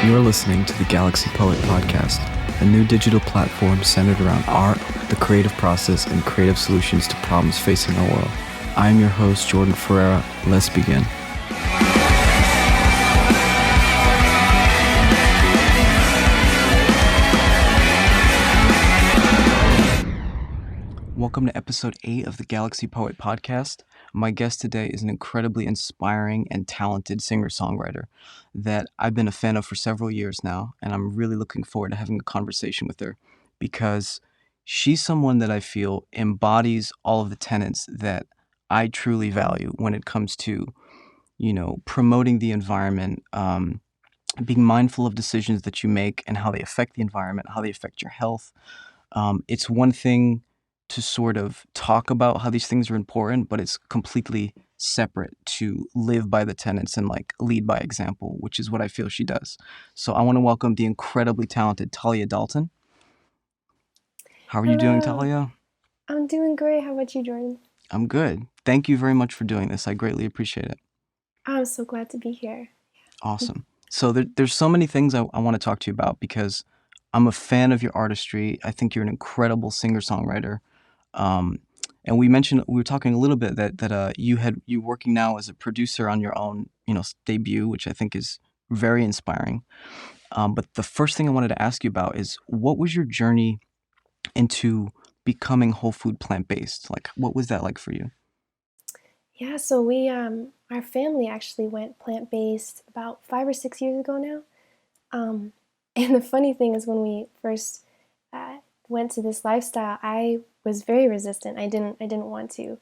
You're listening to the Galaxy Poet Podcast, a new digital platform centered around art, the creative process, and creative solutions to problems facing our world. I am your host, Jordan Ferreira. Let's begin. Welcome to episode 8 of the Galaxy Poet Podcast. My guest today is an incredibly inspiring and talented singer-songwriter that I've been a fan of for several years now, and I'm really looking forward to having a conversation with her because she's someone that I feel embodies all of the tenets that I truly value when it comes to, promoting the environment, being mindful of decisions that you make and how they affect the environment, how they affect your health. It's one thing to sort of talk about how these things are important, but it's completely separate to live by the tenets and lead by example, which is what I feel she does. So I want to welcome the incredibly talented Talia Dalton. How are you doing, Hello. Talia? I'm doing great. How about you, Jordan? I'm good. Thank you very much for doing this. I greatly appreciate it. I'm so glad to be here. Awesome. So there's so many things I want to talk to you about because I'm a fan of your artistry. I think you're an incredible singer-songwriter. And we were talking a little bit that you working now as a producer on your own, debut, which I think is very inspiring. But the first thing I wanted to ask you about is what was your journey into becoming whole food plant-based? Like, what was that like for you? Yeah, so our family actually went plant-based about 5 or 6 years ago now. Um, and the funny thing is, when we first went to this lifestyle, I was very resistant. I didn't want to.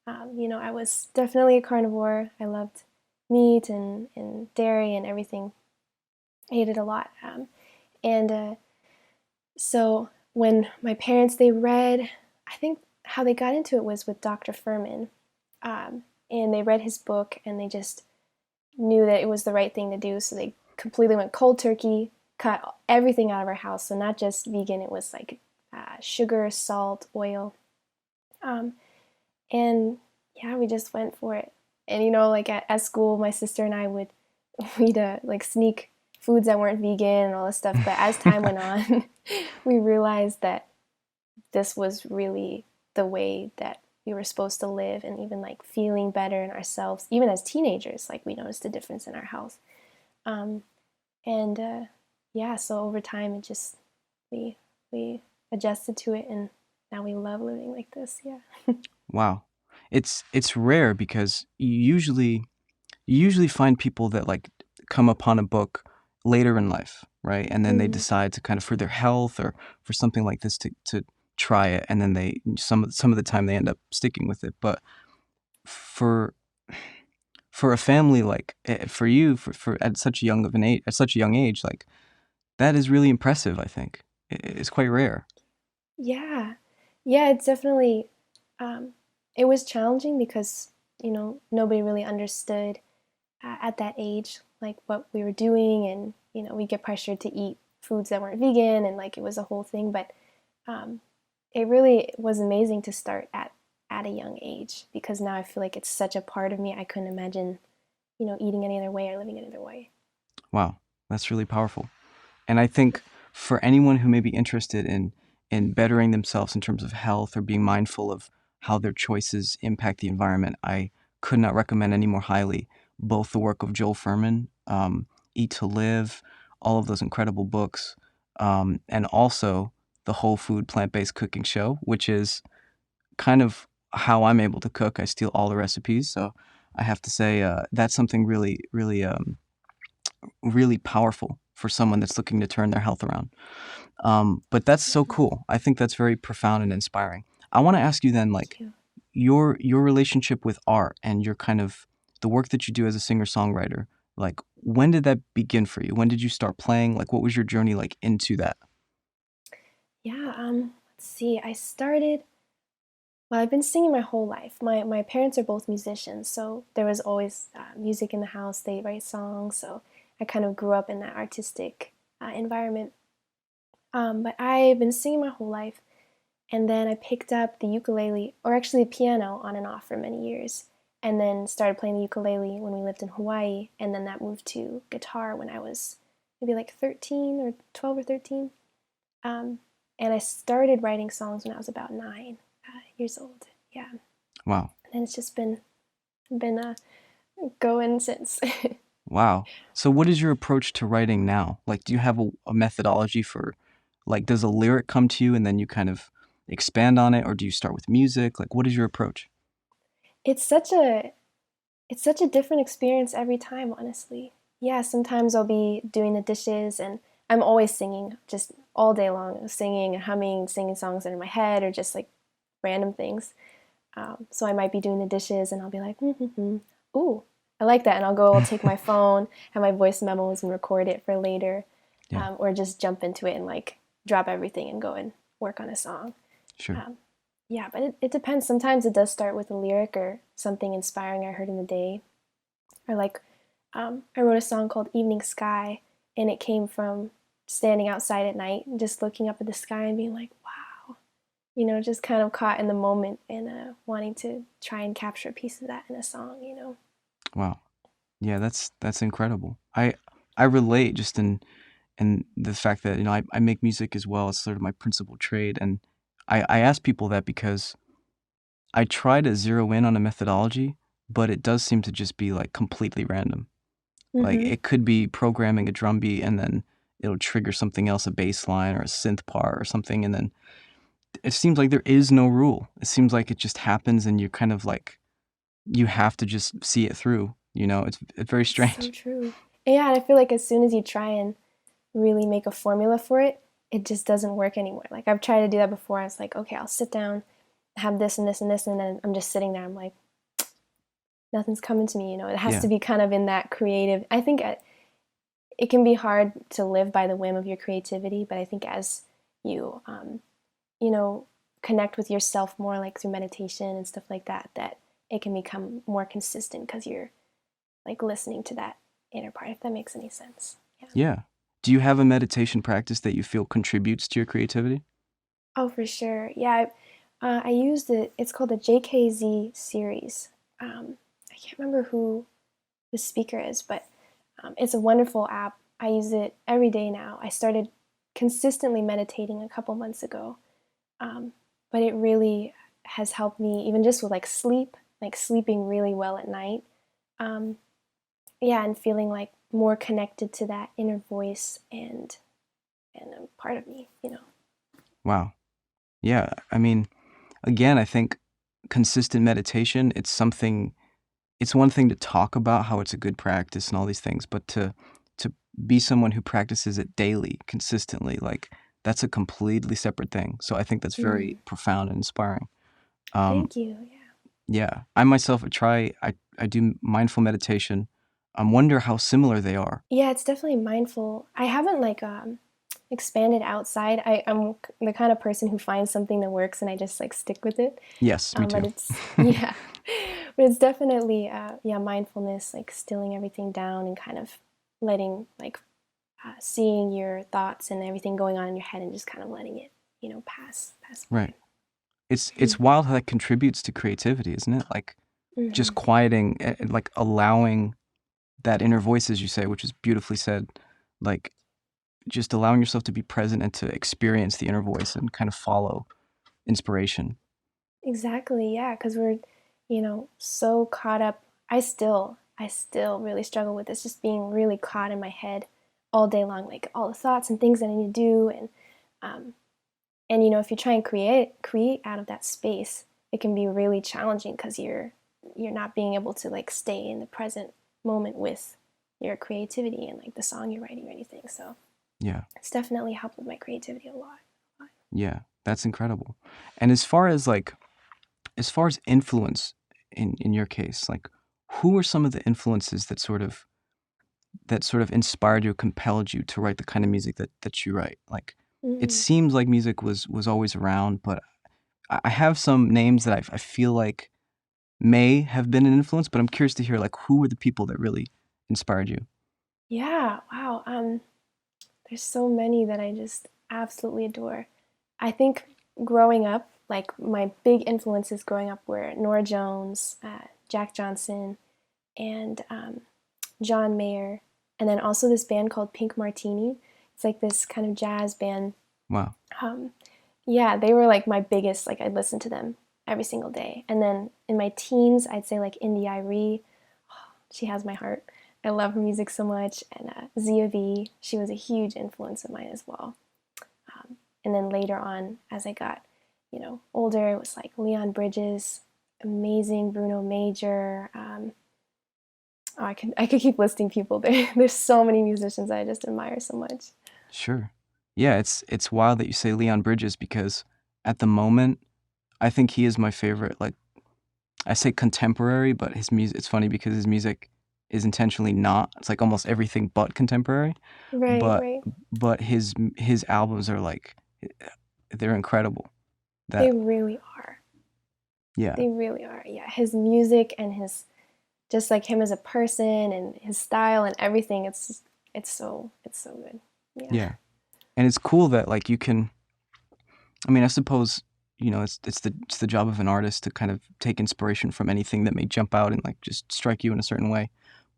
I was definitely a carnivore. I loved meat and dairy and everything. I ate it a lot. And so when my parents, they read, I think how they got into it was with Dr. Furman. And they read his book and they just knew that it was the right thing to do. So they completely went cold turkey, cut everything out of our house. So not just vegan, it was like sugar, salt, oil. Um, and yeah, we just went for it. And at school, my sister and I we'd sneak foods that weren't vegan and all this stuff. But as time went on, we realized that this was really the way that we were supposed to live, and even feeling better in ourselves. Even as teenagers, we noticed a difference in our health. Um, and yeah, so over time, it just we adjusted to it, and now we love living like this. Yeah. Wow. It's rare because you usually find people that come upon a book later in life, right? And then they Mm-hmm. decide to kind of for their health or for something like this to try it, and then they some of the time they end up sticking with it. But for for a family for you for at such a young age, that is really impressive. I think it's quite rare. Yeah, yeah, it's definitely it was challenging because nobody really understood at that age what we were doing, and we get pressured to eat foods that weren't vegan, and it was a whole thing. But um, it really was amazing to start at a young age, because now I feel like it's such a part of me. I couldn't imagine eating any other way or living any other way. Wow, that's really powerful. And I think for anyone who may be interested in bettering themselves in terms of health or being mindful of how their choices impact the environment, I could not recommend any more highly both the work of Joel Furman, Eat to Live, all of those incredible books, and also the Whole Food Plant-Based Cooking Show, which is kind of how I'm able to cook. I steal all the recipes, so I have to say that's something really, really, really powerful for someone that's looking to turn their health around. But that's so cool. I think that's very profound and inspiring. I want to ask you then, Thank you. your relationship with art and your kind of the work that you do as a singer-songwriter. When did that begin for you? When did you start playing? What was your journey into that? Yeah, let's see. Well, I've been singing my whole life. My parents are both musicians, so there was always music in the house. They write songs, so I kind of grew up in that artistic environment. But I've been singing my whole life, and then I picked up the ukulele, or actually the piano, on and off for many years, and then started playing the ukulele when we lived in Hawaii, and then that moved to guitar when I was maybe like 13 or 12 or 13. Um, and I started writing songs when I was about 9 years old. Yeah, Wow. and it's just been going since. Wow. So what is your approach to writing now? Like, do you have a methodology for, like, does a lyric come to you and then you kind of expand on it, or do you start with music? Like, what is your approach? it's such a it's such a different experience every time, honestly. Yeah, sometimes I'll be doing the dishes and I'm always singing just all day long, singing and humming, singing songs that are in my head or just like random things. So I might be doing the dishes and I'll be like, ooh, I like that. And I'll take my phone, have my voice memos and record it for later, Yeah, or just jump into it and like drop everything and go and work on a song. sure. Um, yeah, but it depends. Sometimes it does start with a lyric or something inspiring I heard in the day. Or like, I wrote a song called Evening Sky, and it came from standing outside at night and just looking up at the sky and being like, wow, just kind of caught in the moment and wanting to try and capture a piece of that in a song. Wow. Yeah, that's incredible. I relate just in the fact that, I make music as well. It's sort of my principal trade, and I ask people that because I try to zero in on a methodology, but it does seem to just be like completely random. Like, Mm-hmm. it could be programming a drum beat and then it'll trigger something else, a bass line or a synth part or something, and then it seems like there is no rule. It seems like it just happens and you're kind of like you have to just see it through. It's very It's so strange. true. And yeah, and I feel like as soon as you try and really make a formula for it, it just doesn't work anymore. Like I've tried to do that before. I was like, okay, I'll sit down, have this and this and this, and then I'm just sitting there. I'm like, nothing's coming to me. It has Yeah. to be kind of in that creative. I think it can be hard to live by the whim of your creativity, but I think as you, you know, connect with yourself more, like through meditation and stuff like that, that it can become more consistent because you're like listening to that inner part. If that makes any sense. Yeah. Yeah. Do you have a meditation practice that you feel contributes to your creativity? Oh, for sure. Yeah, I used it. It's called the JKZ series. I can't remember who the speaker is, but it's a wonderful app. I use it every day now. I started consistently meditating a couple months ago, um, but it really has helped me even just with like sleep, like sleeping really well at night. Um, yeah, and feeling like more connected to that inner voice and a part of me. Wow. Yeah. I mean, again, I think consistent meditation, it's one thing to talk about how it's a good practice and all these things, but to be someone who practices it daily, consistently, like that's a completely separate thing. So I think that's very Mm, profound and inspiring. Um, thank you. Yeah. yeah, I myself I do mindful meditation. I wonder how similar they are. Yeah, it's definitely mindful. I haven't like expanded outside. I'm the kind of person who finds something that works and I just like stick with it. Yes, me But too. it's yeah, but it's definitely yeah mindfulness, like stilling everything down and kind of letting like seeing your thoughts and everything going on in your head and just kind of letting it pass Right. by. It's wild how that contributes to creativity, isn't it? Like just Hmm. quieting, like allowing that inner voice, as you say, which is beautifully said, like just allowing yourself to be present and to experience the inner voice and kind of follow inspiration. Exactly, yeah, because we're, so caught up. I still really struggle with this, just being really caught in my head all day long, like all the thoughts and things that I need to do, um, and if you try and create out of that space, it can be really challenging because you're not being able to like stay in the present moment with your creativity and like the song you're writing or anything. So Yeah. it's definitely helped with my creativity a lot. Yeah. That's incredible. And as far as influence in your case, like who are some of the influences that sort of inspired you, compelled you to write the kind of music that you write? Like it Mm. seems like music was always around, but I have some names that I feel like may have been an influence, but I'm curious to hear like who were the people that really inspired you? Yeah, wow. There's so many that I just absolutely adore. I think growing up, like my big influences growing up were Nora Jones, Jack Johnson, and John Mayer. and then also this band called Pink Martini. It's like this kind of jazz band. Wow. Um, yeah, they were like my biggest, like I'd listen to them every single day. And then in my teens, I'd say like Indie Irie. She has my heart. I love her music so much. And Zia V, she was a huge influence of mine as well. And then later on, as I got, older, it was like Leon Bridges, amazing Bruno Major. Oh, I could keep listing people. There's so many musicians I just admire so much. Sure. Yeah, it's wild that you say Leon Bridges because at the moment, I think he is my favorite. Like I say contemporary, but his music. It's funny because his music is intentionally not. It's like almost everything but contemporary. Right, But right. but his albums are like they're incredible. They That really are. yeah They really are. Yeah, his music and his just like him as a person and his style and everything. It's so good. Yeah. yeah, and it's cool that like you can. I mean, I suppose it's the job of an artist to kind of take inspiration from anything that may jump out and like just strike you in a certain way.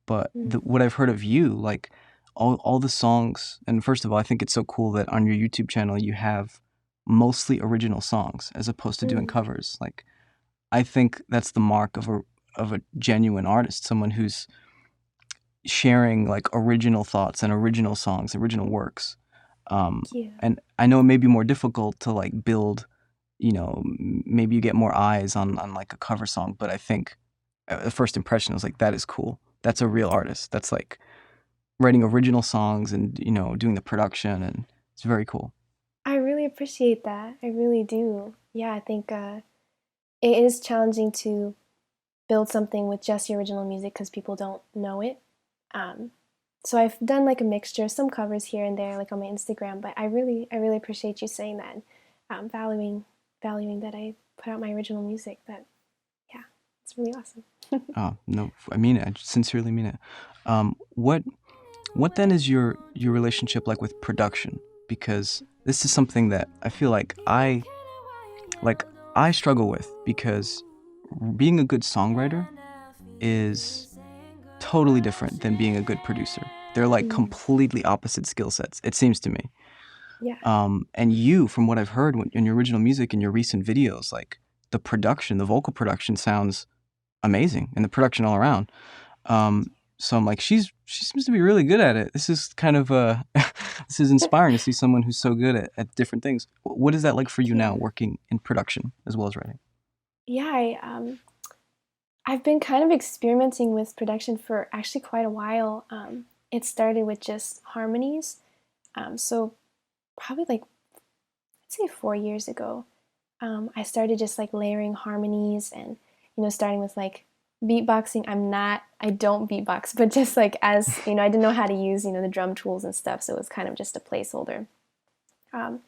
But Mm. what I've heard of you, like all the songs, and first of all, I think it's so cool that on your YouTube channel you have mostly original songs as opposed to doing Mm. covers. Like I think that's the mark of a genuine artist, someone who's sharing like original thoughts and original songs, original works. Um, Thank you. and I know it may be more difficult to like build, maybe you get more eyes on like a cover song, but I think the first impression was like, that is cool. That's a real artist. That's like writing original songs and, doing the production, and it's very cool. I really appreciate that. I really do. Yeah, I think it is challenging to build something with just the original music because people don't know it. Um, so I've done like a mixture, some covers here and there, like on my Instagram. But I really appreciate you saying that, valuing that I put out my original music. That yeah, it's really awesome. Oh, no, I mean it. I sincerely mean it. What then is your relationship like with production? Because this is something that I feel like I struggle with because being a good songwriter is totally different than being a good producer. They're like Mm, completely opposite skill sets, it seems to me. yeah, And you, from what I've heard in your original music and your recent videos, like the production, the vocal production sounds amazing, and the production all around. So I'm like, she seems to be really good at it. This is kind of this is inspiring to see someone who's so good at different things. What is that like for you thank now, you. working in production as well as writing? Yeah, I've been kind of experimenting with production for actually quite a while. It started with just harmonies. So probably like I'd say 4 years ago, I started just like layering harmonies and starting with like beatboxing. I don't beatbox, but just like as I didn't know how to use the drum tools and stuff, so it was kind of just a placeholder. Um,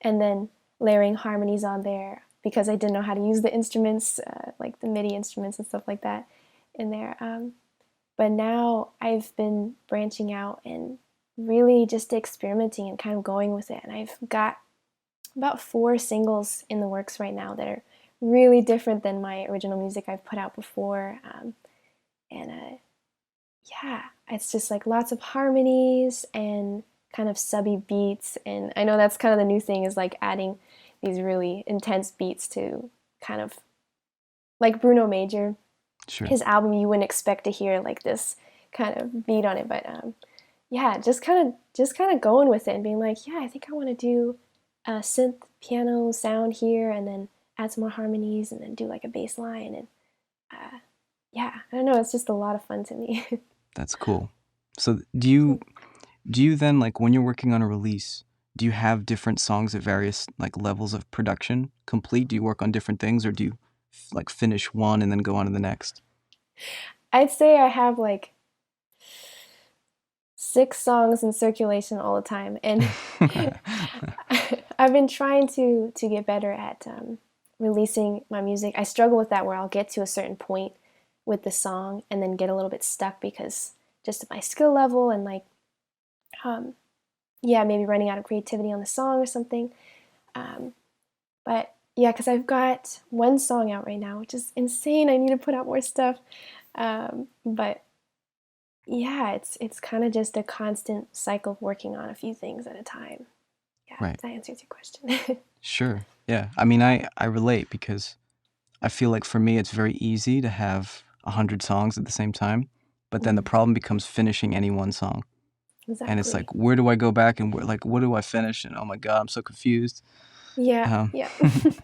and then layering harmonies on there because I didn't know how to use the instruments, like the MIDI instruments and stuff like that in there. But now I've been branching out and really just experimenting and kind of going with it. And I've got about 4 singles in the works right now that are really different than my original music I've put out before. And yeah, it's just like lots of harmonies and kind of subby beats. And I know that's kind of the new thing is like adding these really intense beats to kind of like Bruno Major. Sure. His album, you wouldn't expect to hear like this kind of beat on it, but yeah, just kind of going with it and being like, yeah, I think I want to do a synth piano sound here, and then add some more harmonies, and then do like a bass line, and yeah, I don't know, it's just a lot of fun to me. That's cool. So do you then, like, when you're working on a release, do you have different songs at various like levels of production complete? Do you work on different things, or do you like finish one and then go on to the next? I'd say I have like 6 songs in circulation all the time, and I've been trying to get better at releasing my music. I struggle with that where I'll get to a certain point with the song and then get a little bit stuck because just of my skill level and like um, yeah, maybe running out of creativity on the song or something. Um, but yeah, because I've got one song out right now, which is insane. I need to put out more stuff. But yeah, it's kind of just a constant cycle of working on a few things at a time. Yeah, Right. that answers your question. Sure. Yeah. I mean, I relate because I feel like for me, it's very easy to have 100 songs at the same time, but then the Mm, problem becomes finishing any one song. And it's like, exactly. where do I go back and like, what do I finish? And oh my God, I'm so confused. Yeah, Um, yeah. that's,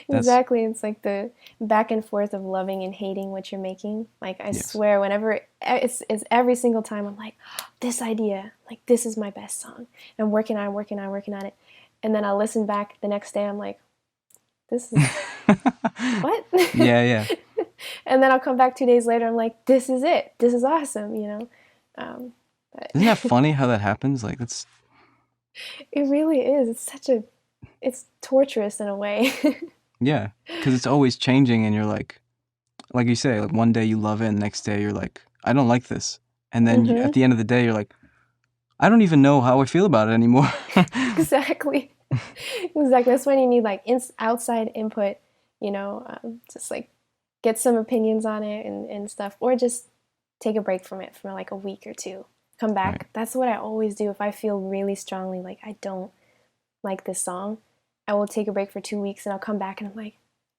Exactly. It's like the back and forth of loving and hating what you're making. Like I yes. swear, whenever it's every single time I'm like, oh, this idea, like this is my best song. And I'm working on it, and then I'll listen back the next day. I'm like, this is what? Yeah, yeah. And then I'll come back 2 days later. I'm like, this is it. This is awesome. Um, but Isn't that funny how that happens? Like, that's, it really is. It's torturous in a way. yeah. Because it's always changing and you're like you say, like one day you love it and the next day you're like, I don't like this. And then you, at Hmm. the end of the day, you're like, I don't even know how I feel about it anymore. Exactly. Exactly. That's when you need like outside input, just like get some opinions on it and stuff, or just take a break from it for like a week or two. Come Right. back. That's what I always do if I feel really strongly like I don't like this song. I will take a break for 2 weeks and I'll come back and I'm like,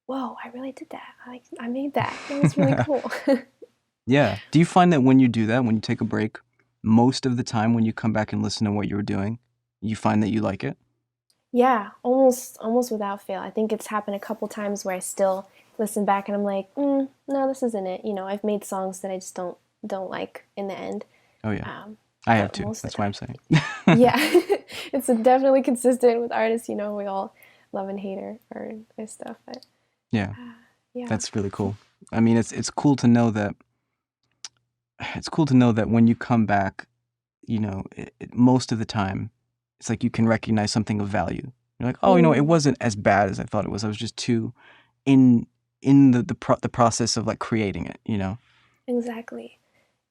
whoa, I really did that. I made that. That was really cool. Yeah. Do you find that when you do that, when you take a break, most of the time when you come back and listen to what you were doing, you find that you like it? Yeah, almost without fail. I think it's happened a couple times where I still listen back and I'm like, no, this isn't it. I've made songs that I just don't like in the end. Oh yeah. Um, I have but too. most of That's the why I'm time, saying. yeah, it's definitely consistent with artists. We all love and hate our stuff. But Yeah. yeah, That's really cool. I mean, it's cool to know that when you come back, most of the time, it's like you can recognize something of value. You're like, oh, it mm, wasn't as bad as I thought it was. I was just too in the process of like creating it. exactly.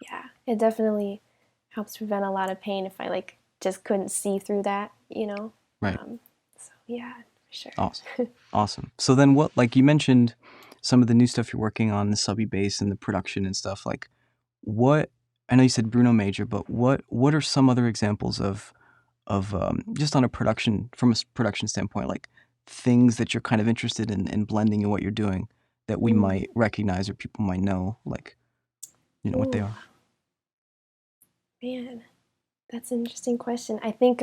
Yeah, it definitely helps prevent a lot of pain if I like just couldn't see through that. Right. So yeah, for Awesome. sure. Awesome. So then what, like you mentioned some of the new stuff you're working on, the subby bass and the production and stuff, like what, I know you said Bruno Major, but what are some other examples of just on a production, from a production standpoint, like things that you're kind of interested in blending in what you're doing that we Mm. might recognize or people might know, like, what they Ooh, are? man, that's an interesting question. I think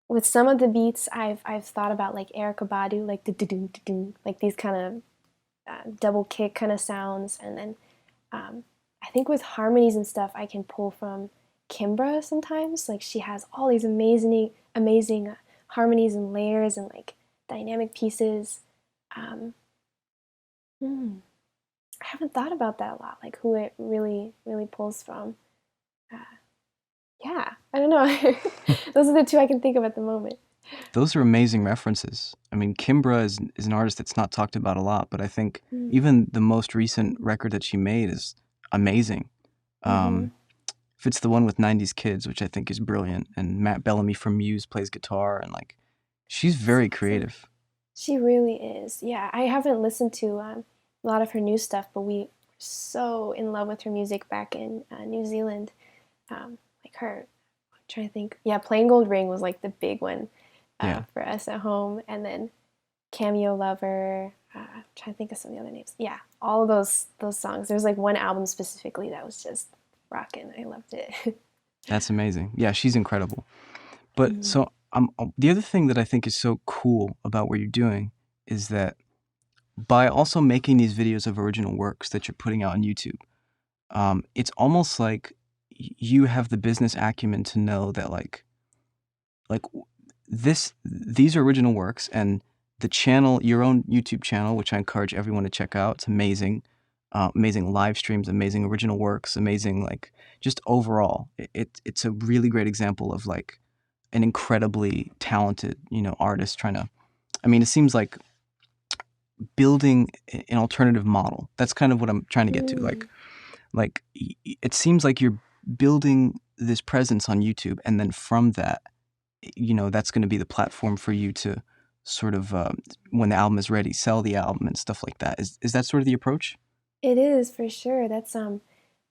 with some of the beats, I've thought about like Erica Badu, like the do like these kind of double kick kind of sounds, and then um, I think with harmonies and stuff, I can pull from Kimbra sometimes. Like she has all these amazing harmonies and layers and like dynamic pieces. Um, hmm, I haven't thought about that a lot, like who it really pulls from. Uh, yeah, I don't know. Those are the two I can think of at the moment. Those are amazing references. I mean, Kimbra is an artist that's not talked about a lot, but I think Mm. even the most recent record that she made is amazing. Mm-hmm. Um, if it's the one with 90s Kids, which I think is brilliant, and Matt Bellamy from Muse plays guitar, and like, she's That's very awesome. creative. She really is. Yeah, I haven't listened to a lot of her new stuff, but we were so in love with her music back in New Zealand. Like her, I'm trying to think. Yeah, Plain Gold Ring was like the big one Yeah. for us at home, and then Cameo Lover. I'm trying to think of some of the other names. Yeah, all of those songs. There's like one album specifically that was just rocking. I loved it. That's amazing. Yeah, she's incredible. But Mm, so the other thing that I think is so cool about what you're doing is that by also making these videos of original works that you're putting out on YouTube, it's almost like you have the business acumen to know that like these are original works, and the channel, your own YouTube channel, which I encourage everyone to check out. It's amazing, amazing live streams, amazing original works, amazing, like, just overall. It's a really great example of like an incredibly talented, artist trying to. I mean, it seems like building an alternative model. That's kind of what I'm trying to get to. mm. It seems like you're building this presence on YouTube, and then from that, that's going to be the platform for you to sort of, when the album is ready, sell the album and stuff like that. Is that sort of the approach? It is for sure.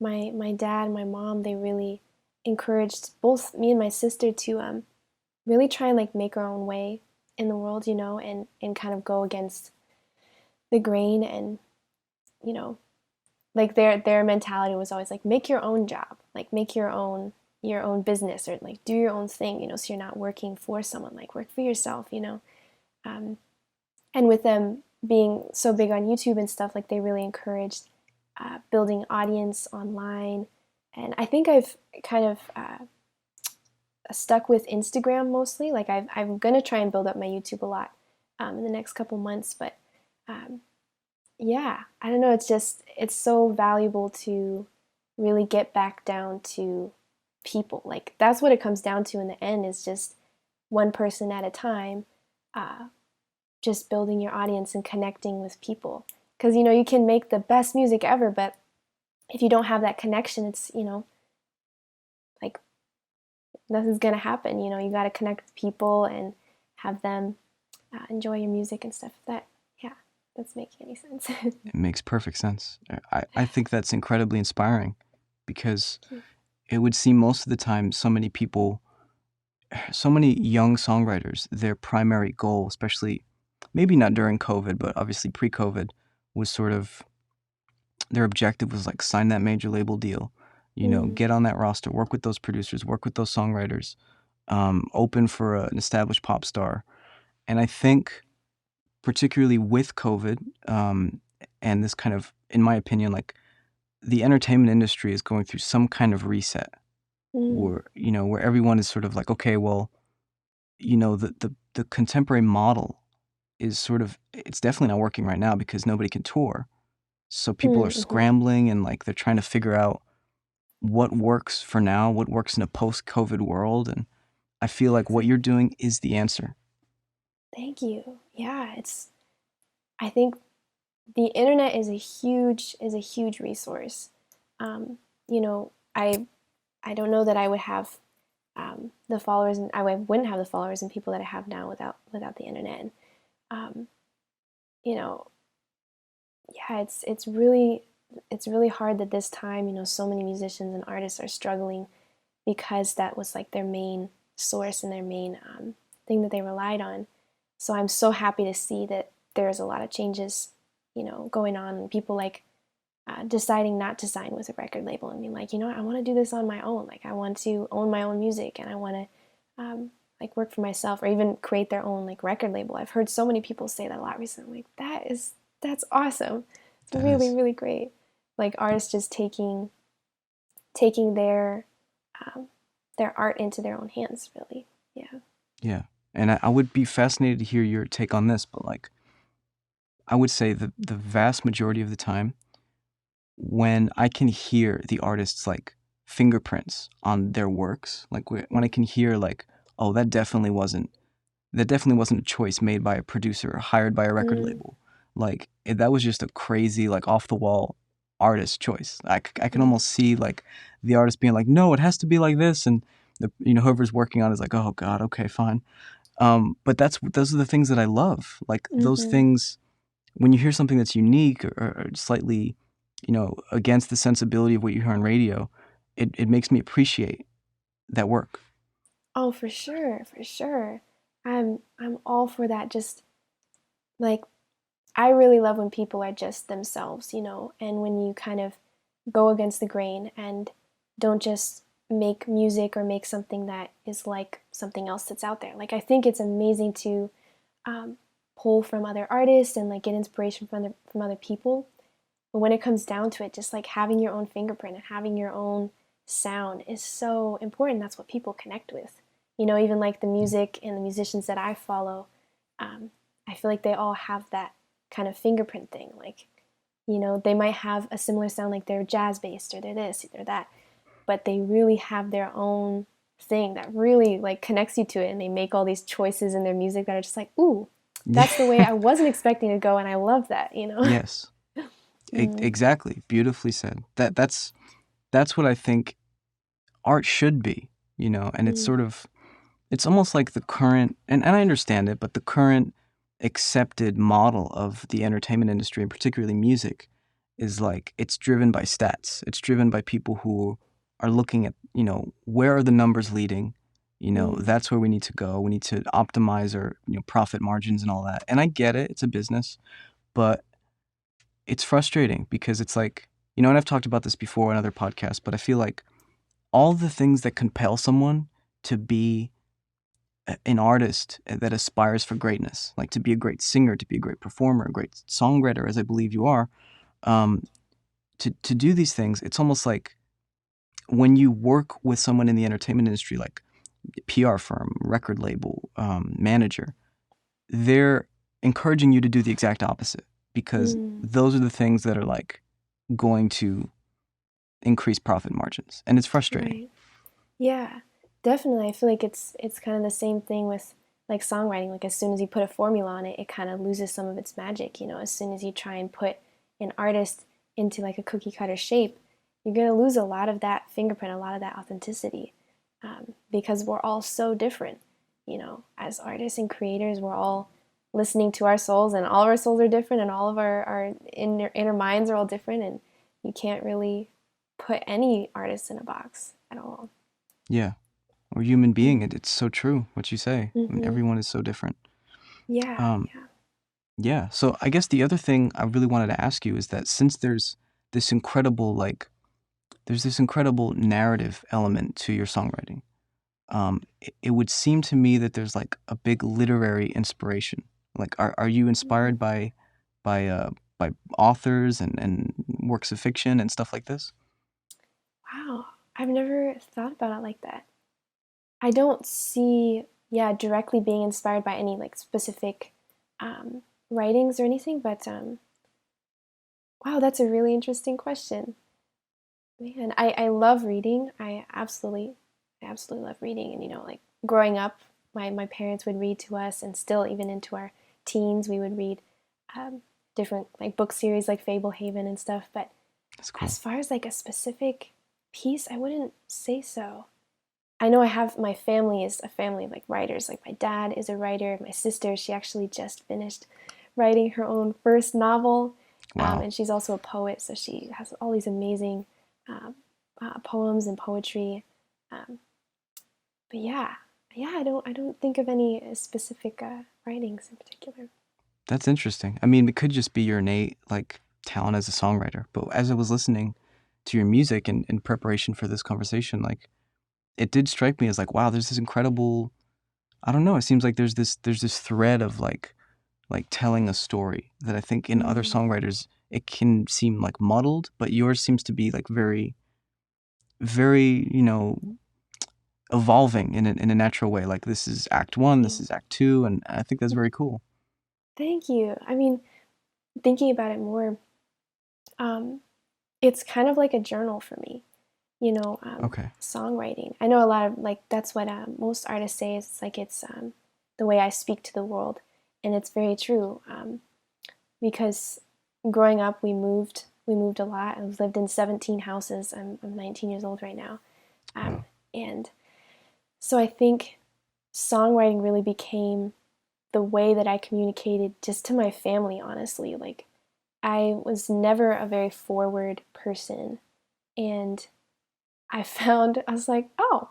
my dad and my mom, they really encouraged both me and my sister to really try and like make our own way in the world, and kind of go against the grain. And you know like their mentality was always like, make your own job, like make your own business, or like do your own thing, so you're not working for someone, like work for yourself. um, and with them being so big on YouTube and stuff, like they really encouraged building audience online. And I think I've kind of stuck with Instagram mostly. Like I'm gonna try and build up my YouTube a lot in the next couple months. But um, yeah, I don't know. It's so valuable to really get back down to people. Like that's what it comes down to in the end, is just one person at a time, uh, just building your audience and connecting with people. Because you can make the best music ever, but if you don't have that connection, it's like nothing's gonna happen. You got to connect with people and have them enjoy your music and stuff. Yeah, that's making any sense. It makes perfect sense. I think that's incredibly inspiring because it would seem most of the time so many people, so many young songwriters, their primary goal, especially maybe not during COVID, but obviously pre-COVID, was sort of their objective was like sign that major label deal, Mm, get on that roster, work with those producers, work with those songwriters, open for an established pop star. And I think particularly with COVID, and this kind of, in my opinion, like the entertainment industry is going through some kind of reset mm, where everyone is sort of like, okay, well, the contemporary model is sort of, it's definitely not working right now because nobody can tour. So people are mm-hmm. scrambling and like they're trying to figure out what works for now, what works in a post-COVID world. And I feel like what you're Exactly. doing is the answer. Thank you. Yeah, I think the internet is a huge resource. I don't know that I would have the followers, and I wouldn't have the followers and people that I have now without the internet. And um, you know, yeah, it's really hard that this time, so many musicians and artists are struggling because that was like their main source and their main thing that they relied on. So I'm so happy to see that there's a lot of changes, going on, and people like deciding not to sign with a record label and being like, I want to do this on my own. Like I want to own my own music, and I want to like work for myself, or even create their own like record label. I've heard so many people say that a lot recently. Like that's awesome. It's That really is. really great. Like artists just taking um, their art into their own hands. Really, yeah. Yeah. And I would be fascinated to hear your take on this, but like I would say the vast majority of the time when I can hear the artist's like fingerprints on their works, like when I Mm, can hear like, oh, that definitely wasn't a choice made by a producer or hired by a record mm, label. Like that was just a crazy like off the wall artist choice. I can mm. almost see like the artist being like, no, it has to be like this, and whoever's working on it is like, oh God, okay, fine. But those are the things that I love. Like those Mm-hmm. things, when you hear something that's unique or slightly, against the sensibility of what you hear on radio, it makes me appreciate that work. Oh, for sure, for sure. I'm all for that. Just like I really love when people are just themselves, and when you kind of go against the grain and don't just make music or make something that is like something else that's out there. Like I think it's amazing to um, pull from other artists and like get inspiration from other people. But when it comes down to it, just like having your own fingerprint and having your own sound is so important. That's what people connect with. Even like the music and the musicians that I follow, um, I feel like they all have that kind of fingerprint thing. Like, they might have a similar sound, like they're jazz based or they're this, they're that, but they really have their own thing that really like connects you to it. And they make all these choices in their music that are just like, ooh, that's the way I wasn't expecting to go. And I love that. Yes, Mm, exactly. Beautifully said. That's what I think art should be, and it's mm, sort of, it's almost like the current, and I understand it, but the current accepted model of the entertainment industry, and particularly music, is like it's driven by stats. It's driven by people who are looking at, where are the numbers leading? Mm, That's where we need to go. We need to optimize our, profit margins and all that. And I get it, it's a business, but it's frustrating because it's like, and I've talked about this before in other podcasts, but I feel like all the things that compel someone to be an artist that aspires for greatness, like to be a great singer, to be a great performer, a great songwriter, as I believe you are, um, to do these things, it's almost like when you work with someone in the entertainment industry, like PR firm, record label, manager, they're encouraging you to do the exact opposite because mm, those are the things that are like going to increase profit margins, and it's frustrating. right. Yeah, definitely. I feel like it's kind of the same thing with like songwriting. Like as soon as you put a formula on it, it kind of loses some of its magic. As soon as you try and put an artist into like a cookie cutter shape, you're gonna lose a lot of that fingerprint, a lot of that authenticity, because we're all so different. As artists and creators, we're all listening to our souls, and all of our souls are different, and all of our inner minds are all different, and you can't really put any artist in a box at all. Yeah, or human being. It's so true what you say. I mean, Mm-hmm. everyone is so different. Yeah, Um, yeah. yeah. So I guess the other thing I really wanted to ask you is that since this incredible like there's this incredible narrative element to your songwriting, it would seem to me that there's like a big literary inspiration. Like, are you Mm. inspired by by authors and works of fiction and stuff like this? Wow. I've never thought about it like that. I don't see, yeah, directly being inspired by any like specific um, writings or anything, but wow, that's a really interesting question. Man, I love reading. I absolutely love reading. And, like growing up, my parents would read to us, and still, even into our teens, we would read um, different like book series like Fablehaven and stuff. But That's as cool. far as like a specific piece, I wouldn't say so. I know I have my family is a family of like writers. Like my dad is a writer. My sister, she actually just finished writing her own first novel, Wow. and she's also a poet. So she has all these amazing um, poems and poetry. Um, but yeah, yeah, I don't think of any specific writings in particular. That's interesting. I mean, it could just be your innate like talent as a songwriter. But as I was listening to your music in preparation for this conversation, like it did strike me as like, wow, there's this incredible, I don't know, it seems like there's this thread of like telling a story that I think in other Mm, songwriters it can seem like muddled, but yours seems to be like very, very, evolving in a natural way. Like this is act one, this thank, is act two, and I think that's very cool. thank you. I mean, thinking about it more, um, it's kind of like a journal for me. Okay. Songwriting. I know a lot of like that's what most artists say. Is it's like it's the way I speak to the world, and it's very true. Because growing up, we moved a lot. I've lived in 17 houses. I'm 19 years old right now, Wow. and so I think songwriting really became the way that I communicated just to my family. Honestly, like I was never a very forward person, and I was like, oh,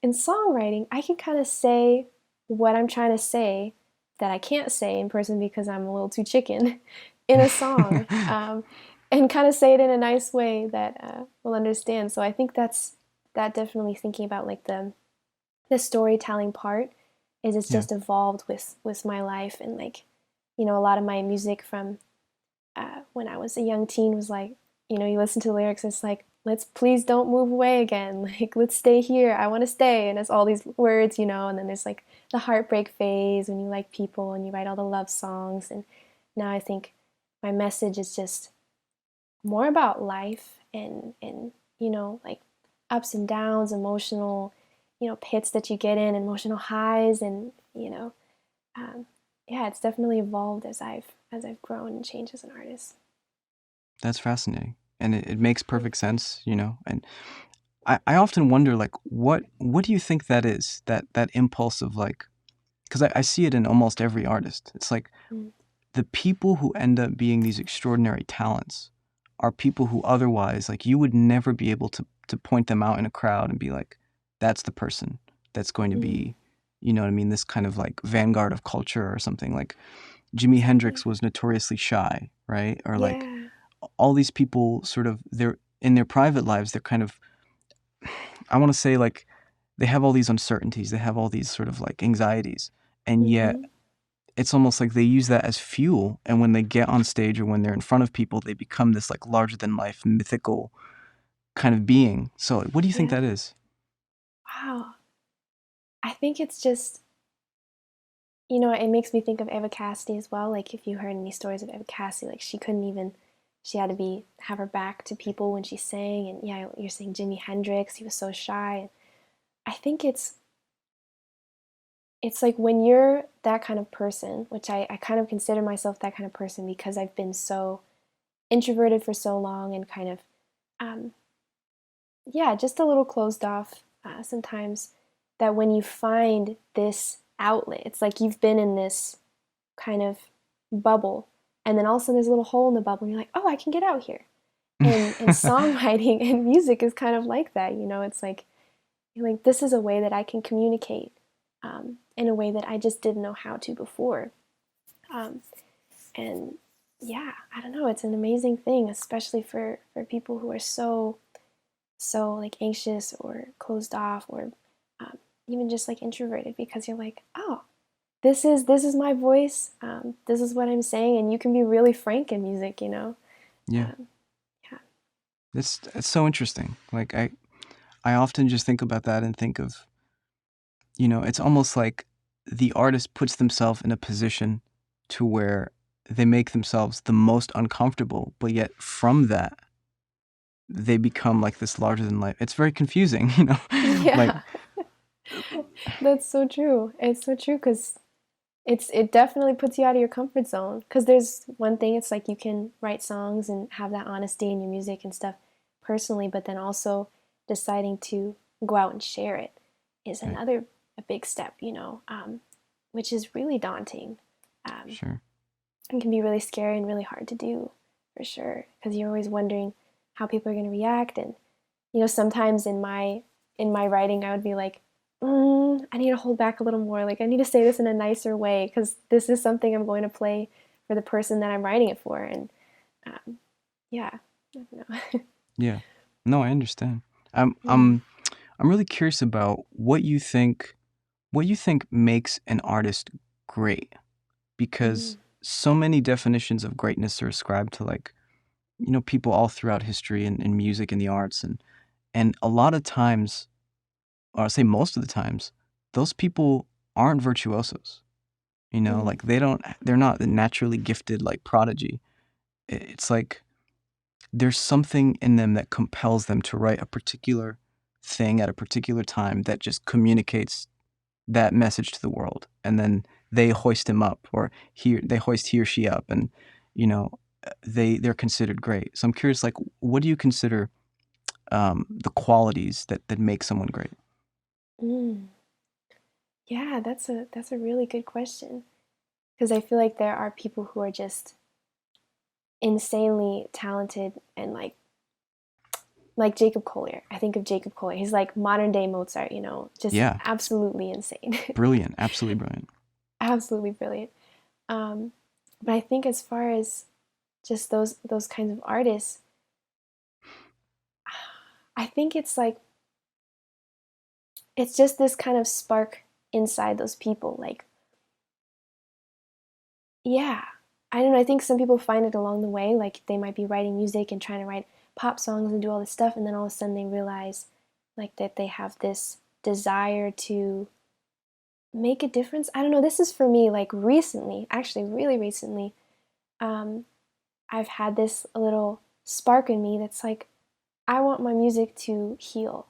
in songwriting, I can kind of say what I'm trying to say that I can't say in person because I'm a little too chicken in a song, and kind of say it in a nice way that will understand. So I think that definitely thinking about like the storytelling part is it's Yeah. just evolved with my life, and like a lot of my music from when I was a young teen was like, you listen to the lyrics, it's like, let's please don't move away again. Like, let's stay here. I want to stay. And it's all these words, and then there's like the heartbreak phase when you like people and you write all the love songs. And now I think my message is just more about life and like ups and downs, emotional, pits that you get in, emotional highs, and um, yeah, it's definitely evolved as I've grown and changed as an artist. That's fascinating. And it makes perfect sense, and I often wonder like what do you think that is? That impulse of like, because I see it in almost every artist. It's like Mm, the people who end up being these extraordinary talents are people who otherwise, like, you would never be able to point them out in a crowd and be like, that's the person that's going to Mm, be, you know what I mean, this kind of like vanguard of culture or something. Like Jimi Hendrix exactly. was notoriously shy, right? Or like Yeah. all these people sort of, they're in their private lives, they're kind of, I want to say, like, they have all these uncertainties, they have all these sort of like anxieties, and yet Mm-hmm. it's almost like they use that as fuel, and when they get on stage or when they're in front of people, they become this like larger than life mythical kind of being. So what do you think Yeah. that is? Wow. I think it's just, it makes me think of Eva Cassidy as well. Like, if you heard any stories of Eva Cassidy, like, she couldn't even, she had to have her back to people when she sang. And yeah, you're saying Jimi Hendrix, he was so shy. I think it's like when you're that kind of person, which I kind of consider myself that kind of person because I've been so introverted for so long and kind of, um, yeah, just a little closed off sometimes, that when you find this outlet, it's like you've been in this kind of bubble, and then all of a sudden there's a little hole in the bubble, and you're like, oh, I can get out here. And songwriting and music is kind of like that, It's like you're like, this is a way that I can communicate in a way that I just didn't know how to before. Um, and yeah, I don't know, it's an amazing thing, especially for people who are so like anxious or closed off or um, even just like introverted, because you're like, oh, this is my voice, this is what I'm saying, and you can be really frank in music. Yeah, um, yeah. it's so interesting. Like I often just think about that and think of, it's almost like the artist puts themselves in a position to where they make themselves the most uncomfortable, but yet from that they become like this larger than life. It's very confusing, like Yeah, that's so true. It's so true because it definitely puts you out of your comfort zone. Because there's one thing, it's like you can write songs and have that honesty in your music and stuff personally, but then also deciding to go out and share it is right, another a big step, which is really daunting. Um, sure. and can be really scary and really hard to do, for sure, because you're always wondering how people are going to react. And sometimes in my writing, I would be like, I need to hold back a little more. Like, I need to say this in a nicer way because this is something I'm going to play for the person that I'm writing it for. And um, yeah, I don't know. Yeah. No, I understand. I'm Mm, I'm I'm really curious about what you think makes an artist great, because mm, so many definitions of greatness are ascribed to, like, people all throughout history and music and the arts, and a lot of times, or I'll say most of the times, those people aren't virtuosos. mm, Like they're not naturally gifted like prodigy. It's like there's something in them that compels them to write a particular thing at a particular time that just communicates that message to the world, and then they hoist him up, or they hoist he or she up, and you know they're considered great. So I'm curious, like, what do you consider the qualities that make someone great? mm. Yeah, that's a really good question because I feel like there are people who are just insanely talented and like Jacob Collier. I think of Jacob Collier. He's like modern day Mozart, just Yeah, absolutely insane. brilliant, absolutely brilliant. Absolutely brilliant. Um, but I think as far as just those kinds of artists, I think it's like it's just this kind of spark inside those people. Like, yeah, I don't know. I think some people find it along the way. Like, they might be writing music and trying to write pop songs and do all this stuff, and then all of a sudden they realize like that they have this desire to make a difference. I don't know. This is for me like recently, actually, really recently. Um, I've had this little spark in me that's like, I want my music to heal.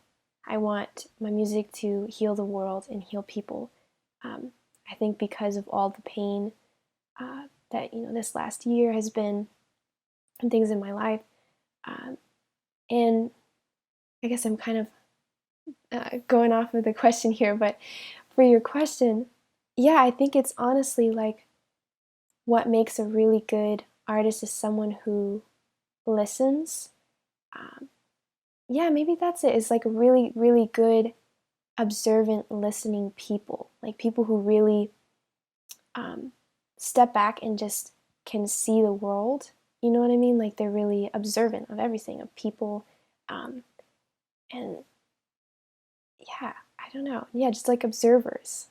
I want my music to heal the world and heal people. Um, I think because of all the pain that this last year has been and things in my life, um, and I guess I'm kind of going off of the question here, but for your question, yeah, I think it's honestly like what makes a really good artist is someone who listens. Um, yeah, maybe that's it. It's like really, really good, observant, listening people. Like people who really um, step back and just can see the world. You know what I mean? Like they're really observant of everything, of people. Um, and yeah, I don't know. Yeah, just like observers.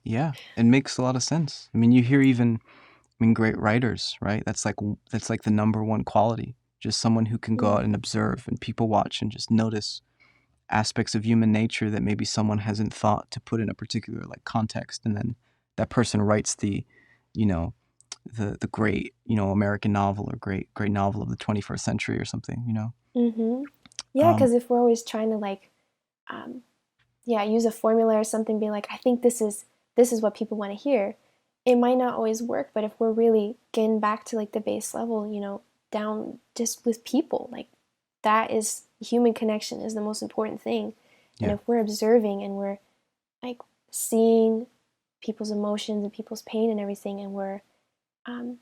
Yeah, it makes a lot of sense. I mean, you hear even, I mean, great writers, right? That's like the number one quality. Just someone who can go out Mm, and observe and people watch and just notice aspects of human nature that maybe someone hasn't thought to put in a particular like context, and then that person writes the, you know, the great, American novel or great novel of the 21st century or something. mm-hmm. Yeah, Um, because if we're always trying to like, um, yeah, use a formula or something, being like, I think this is what people want to hear. It might not always work, but if we're really getting back to like the base level, down just with people, like that is human connection is the most important thing. And yeah, if we're observing and we're like seeing people's emotions and people's pain and everything, and we're um,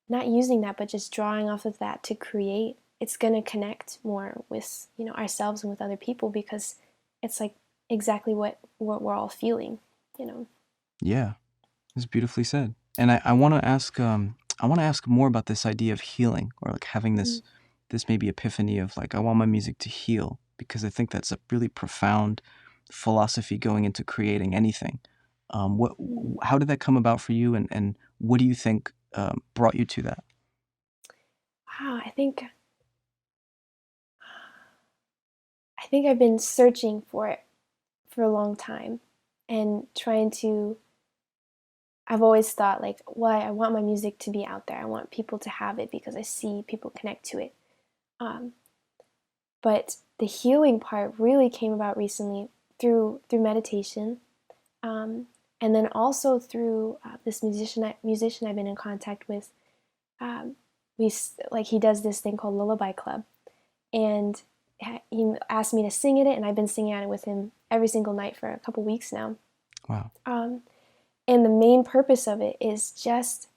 not using that, but just drawing off of that to create, it's going to connect more with ourselves and with other people because it's like exactly what we're all feeling. yeah, it's beautifully said. And I want to ask more about this idea of healing, or like having Mm, this maybe epiphany of like, I want my music to heal, because I think that's a really profound philosophy going into creating anything. mm. How did that come about for you, and what do you think brought you to that? Wow, I think I've been searching for it for a long time and trying to. I've always thought like, well, I want my music to be out there. I want people to have it because I see people connect to it. Um, but the healing part really came about recently through meditation, um, and then also through this musician I've been in contact with. Um, we like he does this thing called Lullaby Club, and he asked me to sing in it, and I've been singing at it with him every single night for a couple weeks now. Wow. Um, and the main purpose of it is just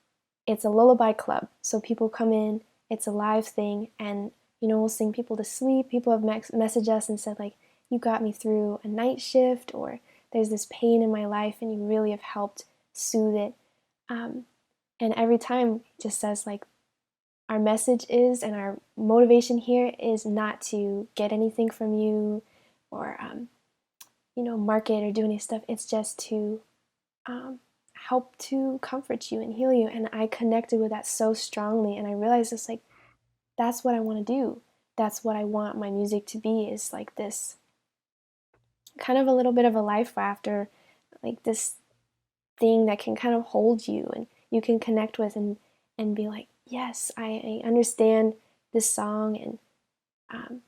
it's a lullaby club. So people come in, it's a live thing, and we'll sing people to sleep. People have messaged us and said like, "You got me through a night shift," or "There's this pain in my life, and you really have helped soothe it." Um, and every time it just says like, our message is, and our motivation here is not to get anything from you, or market or do any stuff. It's just to um, help to comfort you and heal you. And I connected with that so strongly, and I realized it's like that's what I want to do. That's what I want my music to be. Is like this kind of a little bit of a life raft, or like this thing that can kind of hold you and you can connect with, and be like, yes, I understand this song, and um,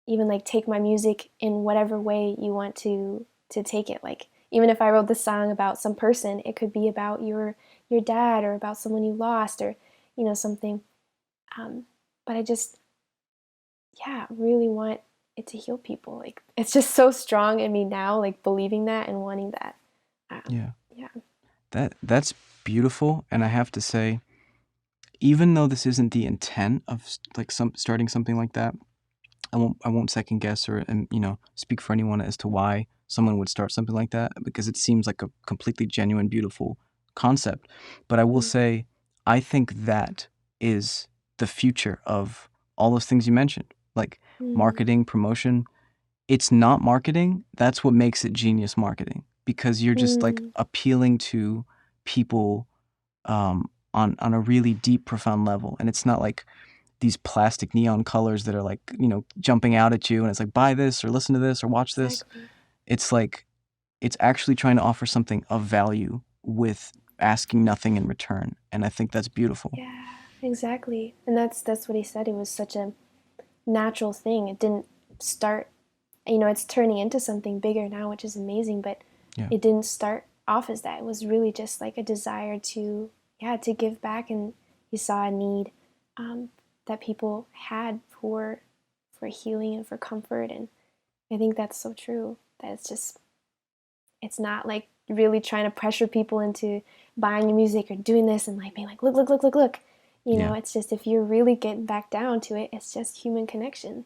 even like take my music in whatever way you want to take it. Like even if I wrote this song about some person, it could be about your dad, or about someone you lost, or something. Um, but I just, yeah, really want it to heal people. Like it's just so strong in me now, like believing that and wanting that. Yeah. Yeah. That's beautiful, and I have to say, even though this isn't the intent of like starting something like that, I won't second guess or and speak for anyone as to why someone would start something like that, because it seems like a completely genuine, beautiful concept. But I will Mm, say, I think that is the future of all those things you mentioned, like mm, marketing, promotion. It's not marketing. That's what makes it genius marketing, because you're just like mm, appealing to people on a really deep, profound level, and it's not like these plastic neon colors that are like jumping out at you, and it's like, buy this or listen to this or watch this. exactly. It's like it's actually trying to offer something of value with asking nothing in return, and I think that's beautiful. Yeah, exactly. And that's what he said. It was such a natural thing. It didn't start, it's turning into something bigger now, which is amazing, but Yeah, it didn't start off as that. It was really just like a desire to, yeah, to give back. And he saw a need um, that people had for healing and for comfort. And I think that's so true. That it's not like really trying to pressure people into buying your music or doing this and like being like, look, look, look, look, look. You know, Yeah. it's just if you're really getting back down to it, it's just human connection.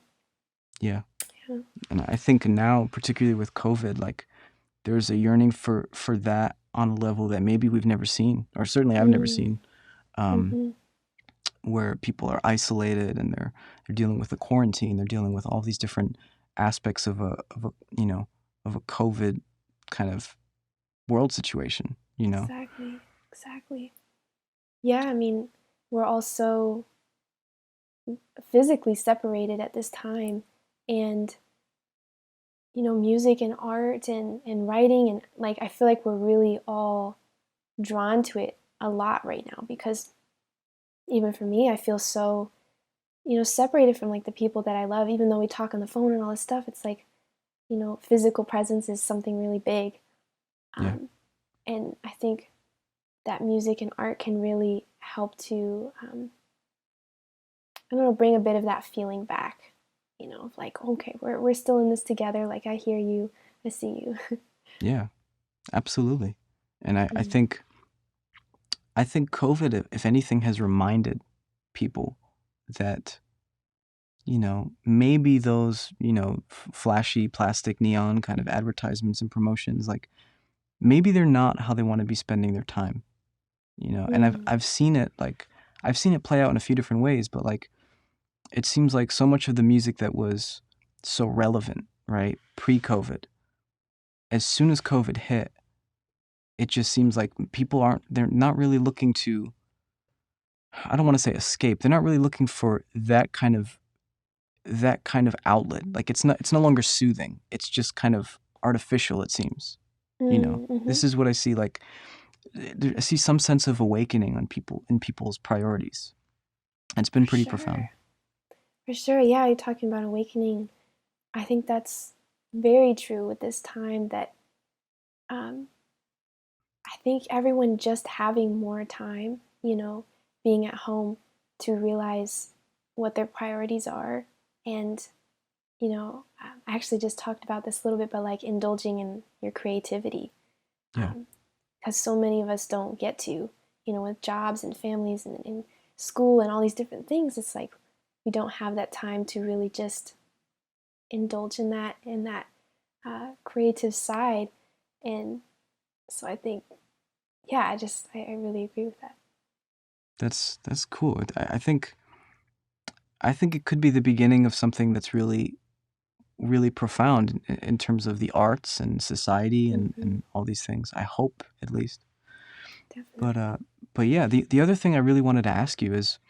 Yeah. Yeah. And I think now, particularly with COVID, like there's a yearning for that on a level that maybe we've never seen, or certainly I've never Mm, seen, um, mm-hmm. where people are isolated and they're dealing with the quarantine, they're dealing with all these different aspects of a of a COVID kind of world situation. Exactly. Exactly. Yeah, I mean, we're all so physically separated at this time. And, you know, music and art and writing, and like, I feel like we're really all drawn to it a lot right now because even for me, I feel so, you know, separated from like the people that I love. Even though we talk on the phone and all this stuff, it's like, you know, physical presence is something really big. Yeah. Um, and I think that music and art can really help to, I don't know, bring a bit of that feeling back, you know, of like, okay, we're still in this together. Like, I hear you, I see you. Yeah. Absolutely. And I Mm. think COVID, if anything, has reminded people that, maybe those, flashy plastic neon kind of advertisements and promotions, like maybe they're not how they want to be spending their time, and Mm. I've seen it, like I've seen it play out in a few different ways, but like it seems like so much of the music that was so relevant, right, pre-COVID, as soon as COVID hit, it just seems like they're not really looking to, I don't want to say escape. They're not really looking for that kind of outlet. Like it's no longer soothing. It's just kind of artificial, it seems. Mm. Mm-hmm. This is what I see, like I see some sense of awakening on in people's priorities. It's been For pretty profound. sure. For sure. Yeah, you're talking about awakening. I think that's very true with this time that um, I think everyone just having more time, you know, being at home to realize what their priorities are. And, you know, I actually just talked about this a little bit, but like indulging in your creativity. Yeah. Because so many of us don't get to, you know, with jobs and families and school and all these different things. It's like we don't have that time to really just indulge in that creative side. And so I think, yeah, I really agree with that. That's cool. I think it could be the beginning of something that's really really profound in terms of the arts and society Mm-hmm. and all these things. I hope, at least. But Definitely. uh but yeah, the other thing I really wanted to ask you is,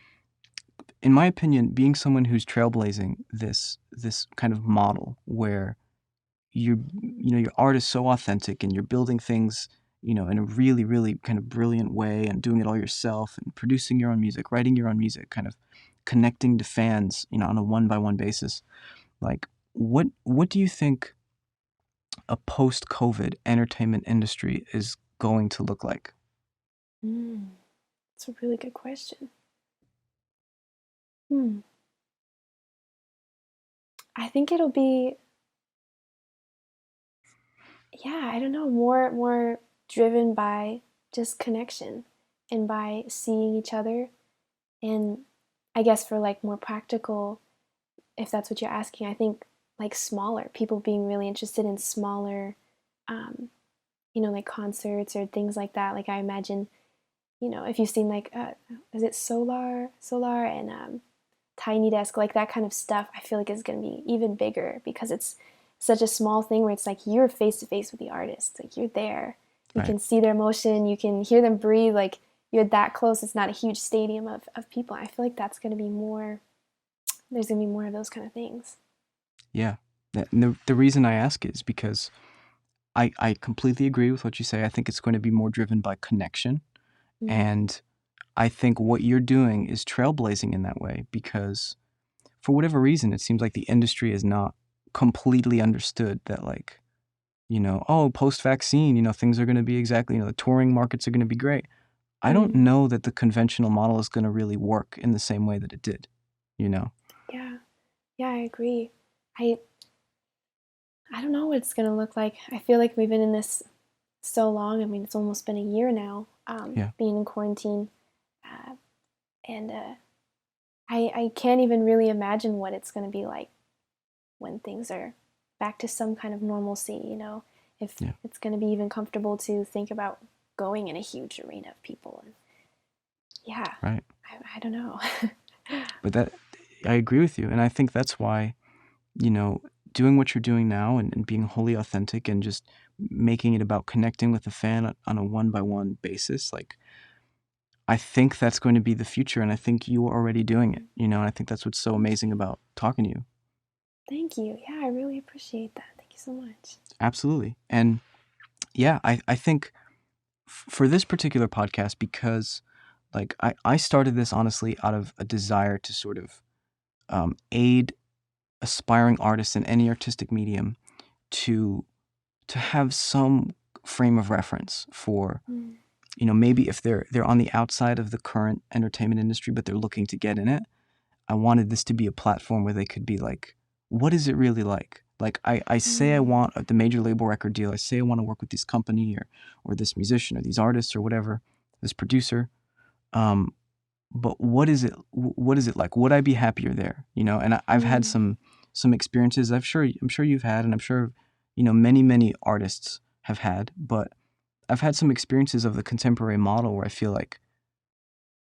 in my opinion, being someone who's trailblazing this kind of model where your art is so authentic and you're building things, in a really, really kind of brilliant way and doing it all yourself and producing your own music, writing your own music, kind of connecting to fans, on a one by one basis. Like what do you think a post-COVID entertainment industry is going to look like? Mm, that's a really good question. Hmm. I think it'll be, yeah, I don't know, more driven by just connection and by seeing each other. And I guess for like more practical, if that's what you're asking, I think like smaller people being really interested in smaller, um, you know, like concerts or things like that. Like I imagine, you know, if you've seen like, is it Solar and Tiny Desk, like that kind of stuff, I feel like is going to be even bigger because it's such a small thing where it's like you're face to face with the artist, like you're there, you Right. can see their emotion, you can hear them breathe, like you're that close. It's not a huge stadium of people. I feel like that's going to be more. There's going to be more of those kind of things. Yeah. And the reason I ask is because I completely agree with what you say. I think it's going to be more driven by connection. Mm. And I think what you're doing is trailblazing in that way because for whatever reason, it seems like the industry is not completely understood that, like, oh, post vaccine, things are going to be exactly, the touring markets are going to be great. I don't Mm. know that the conventional model is going to really work in the same way that it did, you know? Yeah, yeah, I agree. I I don't know what it's going to look like. I feel like we've been in this so long. I mean, it's almost been a year now, Yeah. being in quarantine. Uh, And I can't even really imagine what it's going to be like when things are back to some kind of normalcy, if Yeah. it's going to be even comfortable to think about going in a huge arena of people. And yeah, Right. I don't know. But I agree with you. And I think that's why, you know, doing what you're doing now and being wholly authentic and just making it about connecting with the fan on a one by one basis, like, I think that's going to be the future. And I think you are already doing it, and I think that's what's so Thank amazing you. about talking to you. Thank you. Yeah, I really appreciate that. Thank you so much. Absolutely. And yeah, I think for this particular podcast, because like I started this honestly out of a desire to sort of aid aspiring artists in any artistic medium to have some frame of reference for, Mm, maybe if they're on the outside of the current entertainment industry but they're looking to get in it. I wanted this to be a platform where they could be like, what is it really like? Like I say I mm, want the major label record deal. I say I want to work with this company or this musician or these artists or whatever, this producer. Um, but what is it? What is it like? Would I be happier there? And I've had mm, some experiences. I'm sure you've had, and I'm sure many artists have had. But I've had some experiences of the contemporary model where I feel like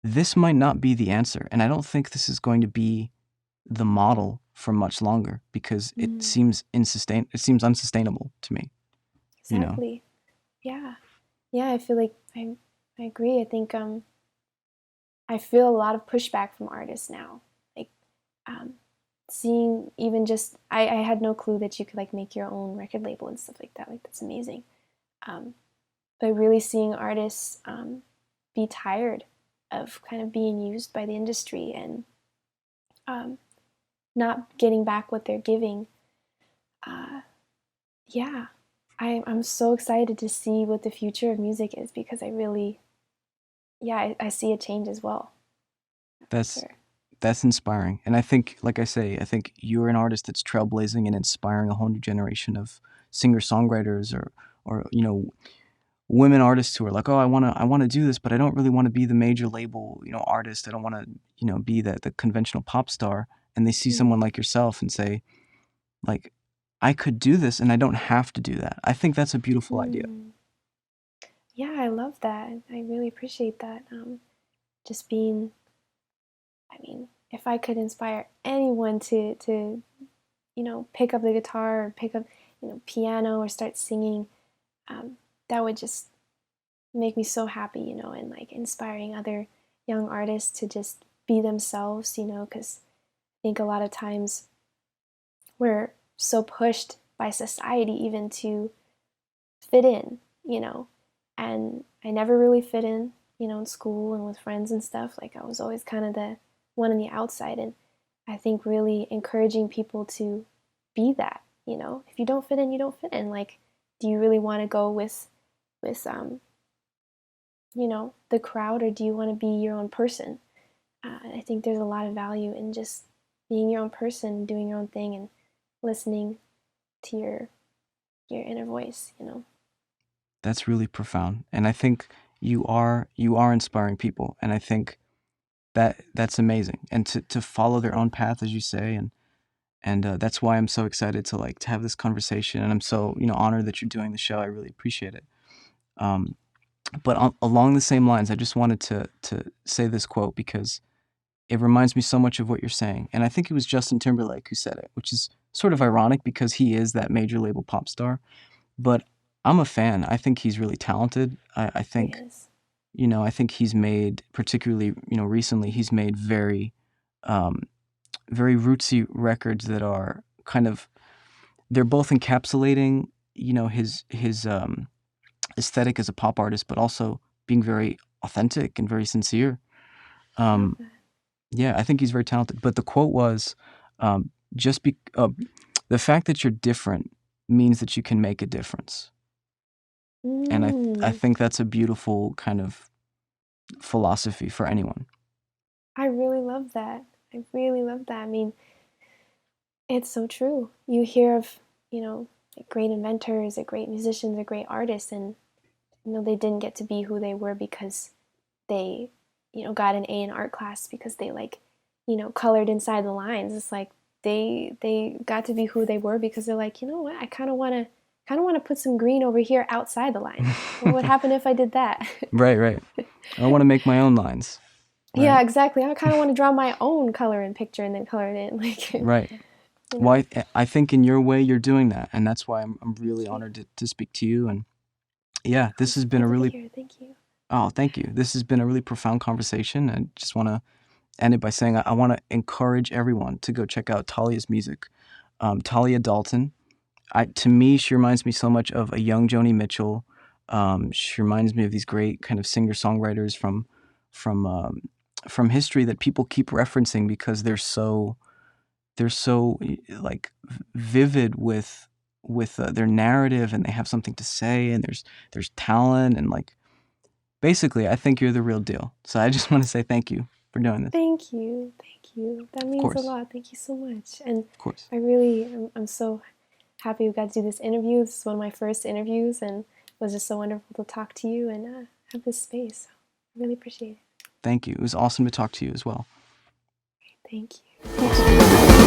this might not be the answer, and I don't think this is going to be the model for much longer because mm. it seems unsustainable to me, you know. Exactly. Yeah. Yeah, I feel like I agree. I think I feel a lot of pushback from artists now. Like um seeing even just I had no clue that you could like make your own record label and stuff like that. Like that's amazing. Um but really seeing artists be tired of kind of being used by the industry and um not getting back what they're giving. Uh yeah. I'm so excited to see what the future of music is because I really yeah, I see a change as well, for That's sure. that's inspiring, and I think, like I say, I think you're an artist that's trailblazing and inspiring a whole new generation of singer songwriters or women artists who are like, oh, I want to do this, but I don't really want to be the major label artist. I don't want to be the conventional pop star, and they see someone Mm, like yourself and say, like, I could do this and I don't have to do that. I think that's a beautiful idea. mm. Yeah, I love that. I really appreciate that. Just being, I mean, if I could inspire anyone to pick up the guitar or pick up piano or start singing, um, that would just make me so happy, and like inspiring other young artists to just be themselves, because I think a lot of times we're so pushed by society even to fit in, and I never really fit in, in school and with friends and stuff. Like I was always kind of the one on the outside, and I think really encouraging people to be that, if you don't fit in, you don't fit in. Like, do you really want to go with the crowd, or do you want to be your own person? I think there's a lot of value in just being your own person, doing your own thing, and listening to your inner voice. That's really profound, and I think you are inspiring people, and I think that's amazing, and to follow Thank their you. own path, as you say, and that's why I'm so excited to have this conversation, and I'm so honored that you're doing the show. I really appreciate it. Um, but along the same lines, I just wanted to say this quote because it reminds me so much of what you're saying, and I think it was Justin Timberlake who said it, which is sort of Mm, ironic because he is that major label pop star. But I'm a fan. I think he's really talented. I he think is. I think he's made, particularly recently, he's made um, very rootsy records that are kind of, they're both encapsulating his aesthetic as a pop artist, but also being very authentic and very sincere. I love Um, that. yeah, I think he's very talented. But the quote was, just be the fact that you're different means that you can make a difference. And I Mm, think that's a beautiful kind of philosophy for anyone. I really love that. I really love that. I mean, it's so true. You hear of, like great inventors, or great musicians, or great artists, and they didn't get to be who they were because they, got an A in art class because they like, colored inside the lines. It's like they got to be who they were because they're like, you know what, I kind of want to put some green over here outside the line. What would happen if I did that? Right, right. I want to make my own lines. Yeah, Right, exactly. I kind of want to draw my own color in picture and then color it in, like, right. you Well, know. I think in your way you're doing that, and that's why I'm really Thank you. honored to speak to you. And yeah, I'm this has so been glad a to be really here. Thank you. oh, thank you. This has been a really profound conversation. I just want to end it by saying I want to encourage everyone to go check out Talia's music. Talia Dalton. To me, she reminds me so much of a young Joni Mitchell. She reminds me of these great kind of singer-songwriters from from history that people keep referencing because they're so like vivid with their narrative, and they have something to say, and there's talent, and like basically, I think you're the real deal. So I just want to say thank you for doing this. Thank you. Thank you. That Of means a course, lot. Thank you so much. And of course. I'm so happy we got to do this interview. This is one of my first interviews, and it was just so wonderful to talk to you and have this space. So I really appreciate it. Thank you. It was awesome to talk to you as well. Thank you. Awesome.